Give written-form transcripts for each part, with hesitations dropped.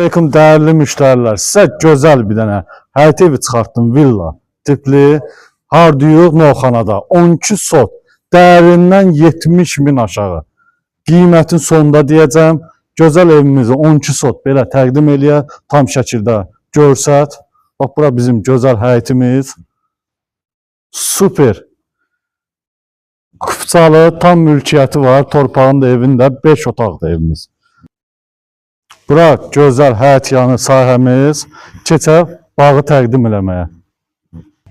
Aleyküm değerli müşteriler. Size güzel bir tane həyət evi çıxartdım, villa tipli. Harduyuq Novxanada 12 sot, değerinden 70 bin aşağı. Qiymətin sonunda deyəcəm. Gözəl evimizi 12 sot belə təqdim eləyə, tam şəkildə görsət. Bax, bura bizim gözəl həyətimiz. Super. Kupçalı, tam mülkiyyəti var. Torpağın da evində 5 otaqlı evimiz. Bura gözəl həyət yanı sahəmiz. Keçək bağı təqdim eləməyə.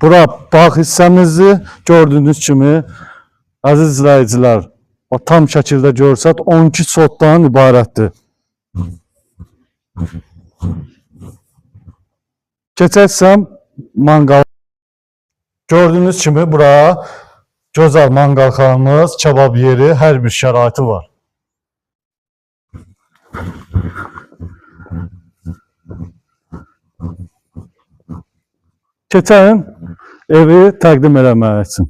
Bura bağ hissəmizi gördüyünüz kimi, əziz izləyicilər, tam şəkildə görsət 12 sotdan ibarətdir. Keçərsəm manqal. Gördüyünüz kimi bura gözəl manqalxanamız, kebab yeri, hər bir şəraiti var. Keçəlim evi təqdim eləmək üçün.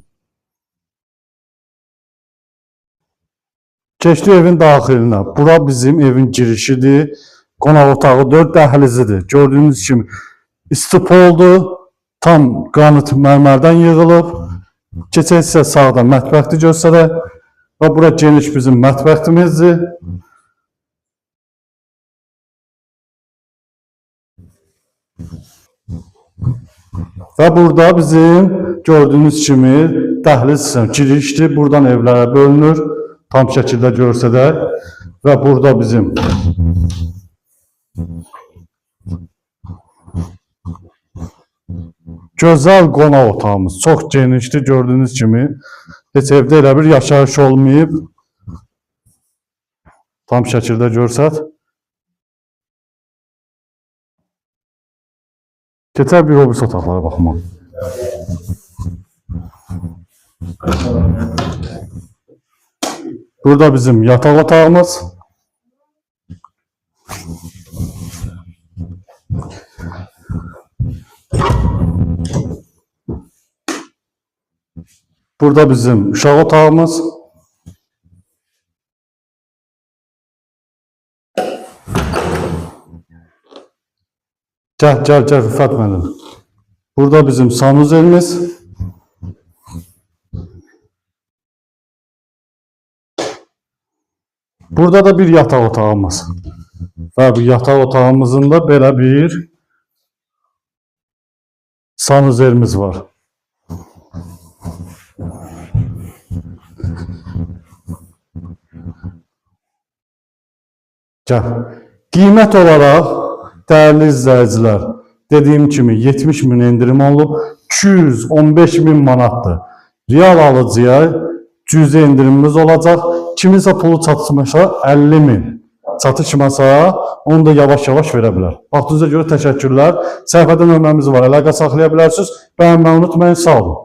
Keçdi evin daxilinə. Bura bizim evin girişidir. Qonaq otağı 4 dəhlizidir. Gördüyünüz kimi istipoldur. Tam qranit mərmərdən yığılıb. Keçək sizə sağdan mətbəxti göstərək. Və bura geniş bizim mətbəxtimizdir. Və burada bizim gördüyünüz kimi dəhliz girişdir. Buradan evlərə bölünür. Tam şəkildə görsədək. Və burada bizim gözəl qonaq otağımız. Çox genişdir. Gördüyünüz kimi heç evdə elə bir yaşayış olmayıb. Tam şəkildə görsət. Keçər bir obis otaqlara baxmaq. Burada bizim yataq otağımız. Burada bizim uşaq otağımız. Gel Rüfət mənim. Burada bizim sanuzelimiz. Burada da bir yataq otağımız. Və bu yataq otağımızın da belə bir sanuzelimiz var. Gel. Qiymət olaraq değerli izləyicilər, dediyim kimi 70 min endirim olub, 215 min manatdır. Real alıcıya cüzi indirimimiz olacaq. Kiminsə pulu çatışmasa 50 min. Çatışmasa onu da yavaş-yavaş verə bilər. Vaxtınıza görə təşəkkürlər. Səhifədə nömrəmiz var, əlaqə saxlaya bilərsiniz. Bəyənməyi unutmayın, sağ olun.